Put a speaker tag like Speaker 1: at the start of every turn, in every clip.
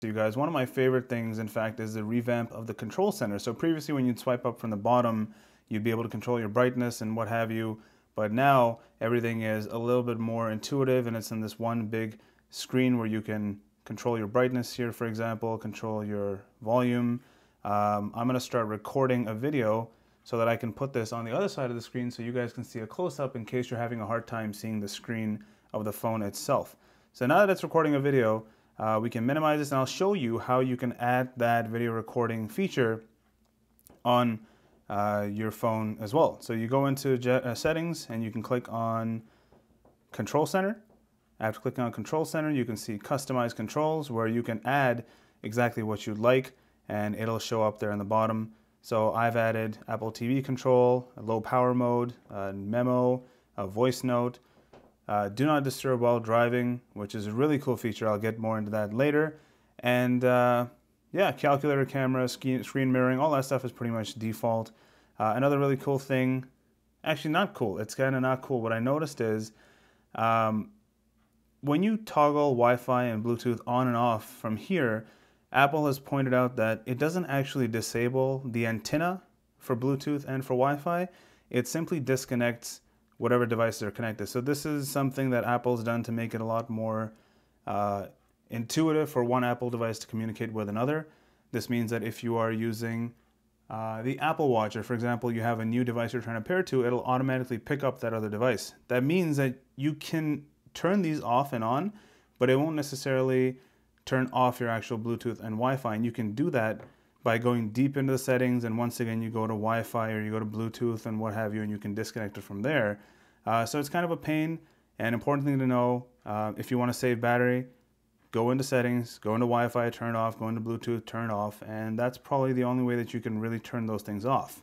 Speaker 1: you guys. One of my favorite things, in fact, is the revamp of the control center. So previously when you'd swipe up from the bottom, you'd be able to control your brightness and what have you. But now everything is a little bit more intuitive, and it's in this one big screen where you can control your brightness here, for example, control your volume. I'm going to start recording a video so that I can put this on the other side of the screen so you guys can see a close-up in case you're having a hard time seeing the screen of the phone itself. So now that it's recording a video, we can minimize this, and I'll show you how you can add that video recording feature on your phone as well. So you go into settings and you can click on Control Center. After clicking on Control Center, you can see Customize Controls, where you can add exactly what you'd like, and it'll show up there in the bottom. So I've added Apple TV control, a low power mode, a memo, a voice note, do not disturb while driving, which is a really cool feature. I'll get more into that later. And yeah, calculator, camera, screen mirroring, all that stuff is pretty much default. Another really cool thing, actually not cool, it's kind of not cool. What I noticed is when you toggle Wi-Fi and Bluetooth on and off from here, Apple has pointed out that it doesn't actually disable the antenna for Bluetooth and for Wi-Fi. It simply disconnects whatever devices are connected. So this is something that Apple's done to make it a lot more intuitive for one Apple device to communicate with another. This means that if you are using the Apple Watch, or for example, you have a new device you're trying to pair to, it'll automatically pick up that other device. That means that you can turn these off and on, but it won't necessarily turn off your actual Bluetooth and Wi-Fi. And you can do that by going deep into the settings, and once again you go to Wi-Fi or you go to Bluetooth and what have you, and you can disconnect it from there. So it's kind of a pain. An important thing to know, if you want to save battery, go into settings, go into Wi-Fi, turn it off, go into Bluetooth, turn it off, and that's probably the only way that you can really turn those things off.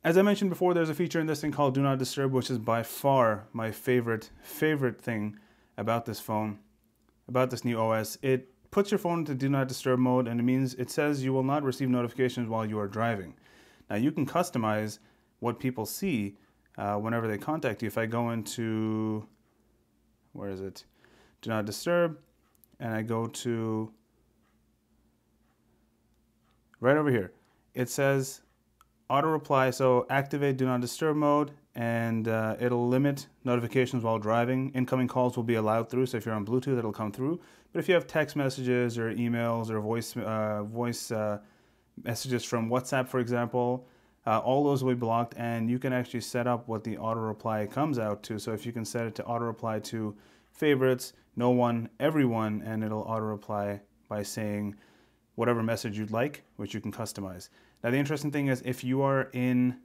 Speaker 1: As I mentioned before, there's a feature in this thing called Do Not Disturb, which is by far my favorite thing about this phone, about this new OS. It puts your phone into Do Not Disturb mode, and it says you will not receive notifications while you are driving. Now you can customize what people see whenever they contact you. If I go into, where is it? Do Not Disturb, and I go to right over here. It says auto reply, so activate Do Not Disturb mode, and it'll limit notifications while driving. Incoming calls will be allowed through, so if you're on Bluetooth, it'll come through. But if you have text messages or emails or voice messages from WhatsApp, for example, all those will be blocked, and you can actually set up what the auto reply comes out to. So if you can set it to auto reply to favorites, no one, everyone, and it'll auto reply by saying whatever message you'd like, which you can customize. Now the interesting thing is, if you are in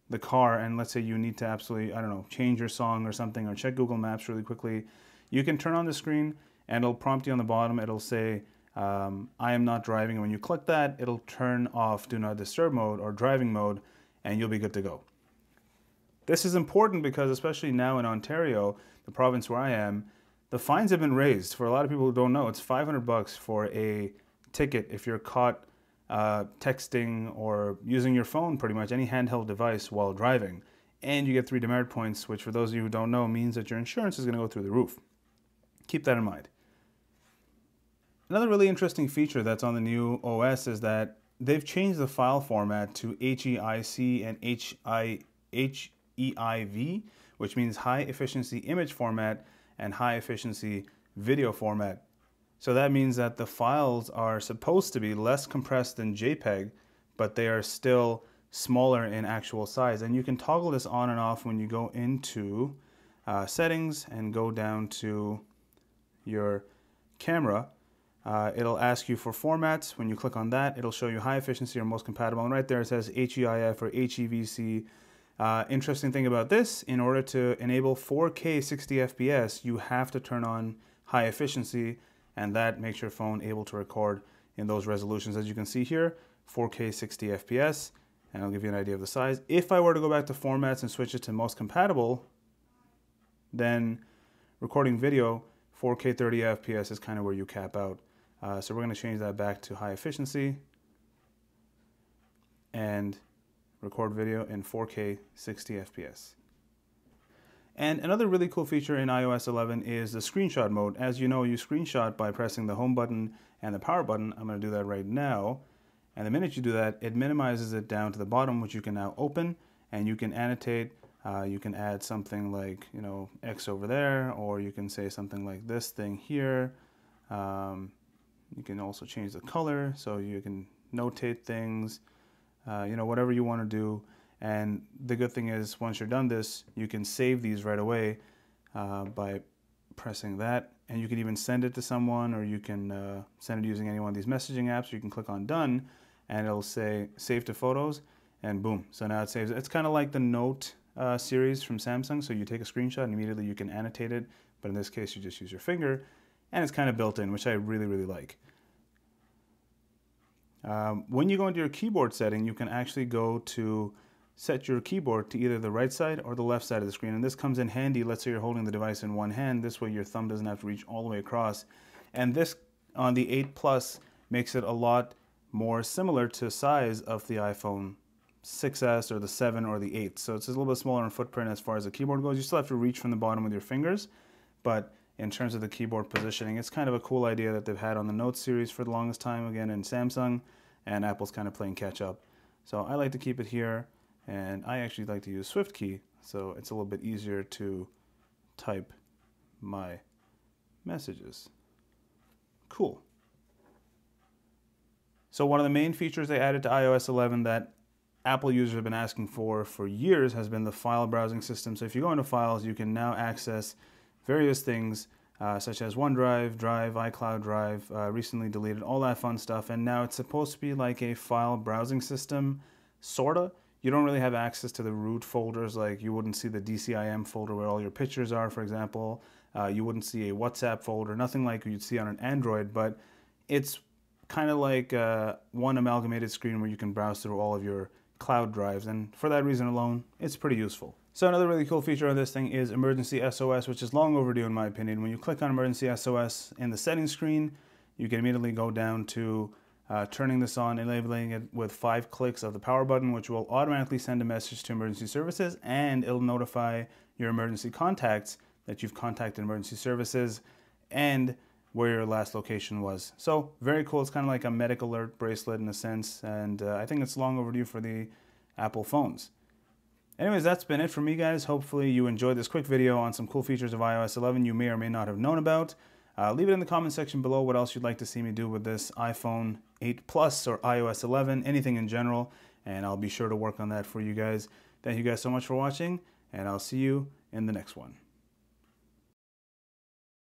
Speaker 1: the car and let's say you need to absolutely, I don't know, change your song or something, or check Google Maps really quickly, you can turn on the screen and it'll prompt you on the bottom. It'll say, I am not driving. And when you click that, it'll turn off Do Not Disturb mode or driving mode, and you'll be good to go. This is important because especially now in Ontario, the province where I am, the fines have been raised. For a lot of people who don't know, it's $500 for a ticket if you're caught texting or using your phone, pretty much any handheld device while driving. And you get 3 demerit points, which for those of you who don't know means that your insurance is going to go through the roof. Keep that in mind. Another really interesting feature that's on the new OS is that they've changed the file format to HEIC and HEIV, which means high efficiency image format and high efficiency video format. So that means that the files are supposed to be less compressed than JPEG, but they are still smaller in actual size. And you can toggle this on and off when you go into settings and go down to your camera. It'll ask you for formats. When you click on that, it'll show you high efficiency or most compatible. And right there it says HEIF or HEVC. Interesting thing about this, in order to enable 4K 60 FPS, you have to turn on high efficiency, and that makes your phone able to record in those resolutions. As you can see here, 4K 60 FPS, and I'll give you an idea of the size. If I were to go back to formats and switch it to most compatible, then recording video, 4K 30 FPS is kind of where you cap out. So we're going to change that back to high efficiency and record video in 4K 60 FPS. And another really cool feature in iOS 11 is the screenshot mode. As you know, you screenshot by pressing the home button and the power button. I'm going to do that right now. And the minute you do that, it minimizes it down to the bottom, which you can now open, and you can annotate. You can add something like, you know, X over there, or you can say something like this thing here. You can also change the color, so you can notate things, you know, whatever you want to do. And the good thing is, once you're done this, you can save these right away by pressing that. And you can even send it to someone, or you can send it using any one of these messaging apps. You can click on done, and it'll say save to photos, and boom. So now it saves. It's kind of like the Note series from Samsung. So you take a screenshot and immediately you can annotate it. But in this case, you just use your finger, and it's kind of built in, which I really, really like. When you go into your keyboard setting, you can actually go to set your keyboard to either the right side or the left side of the screen. And this comes in handy. Let's say you're holding the device in one hand. This way your thumb doesn't have to reach all the way across. And this on the 8 Plus makes it a lot more similar to size of the iPhone 6S or the 7 or the 8. So it's a little bit smaller in footprint as far as the keyboard goes. You still have to reach from the bottom with your fingers, but in terms of the keyboard positioning, it's kind of a cool idea that they've had on the Note series for the longest time, again in Samsung, and Apple's kind of playing catch up. So I like to keep it here, and I actually like to use SwiftKey, so it's a little bit easier to type my messages. Cool. So one of the main features they added to iOS 11 that Apple users have been asking for years has been the file browsing system. So if you go into Files, you can now access various things such as OneDrive, Drive, iCloud Drive, recently deleted, all that fun stuff. And now it's supposed to be like a file browsing system, sorta. You don't really have access to the root folders, like you wouldn't see the DCIM folder where all your pictures are, for example. You wouldn't see a WhatsApp folder, nothing like you'd see on an Android, but it's kind of like one amalgamated screen where you can browse through all of your cloud drives, and for that reason alone, it's pretty useful. So another really cool feature of this thing is Emergency SOS, which is long overdue in my opinion. When you click on Emergency SOS in the settings screen, you can immediately go down to turning this on, enabling it with 5 clicks of the power button, which will automatically send a message to emergency services, and it'll notify your emergency contacts that you've contacted emergency services and where your last location was. So very cool. It's kind of like a medical alert bracelet in a sense, and I think it's long overdue for the Apple phones. Anyways, that's been it for me, guys. Hopefully you enjoyed this quick video on some cool features of iOS 11 you may or may not have known about. Leave it in the comment section below what else you'd like to see me do with this iPhone 8 Plus or iOS 11, anything in general, and I'll be sure to work on that for you guys. Thank you guys so much for watching, and I'll see you in the next one.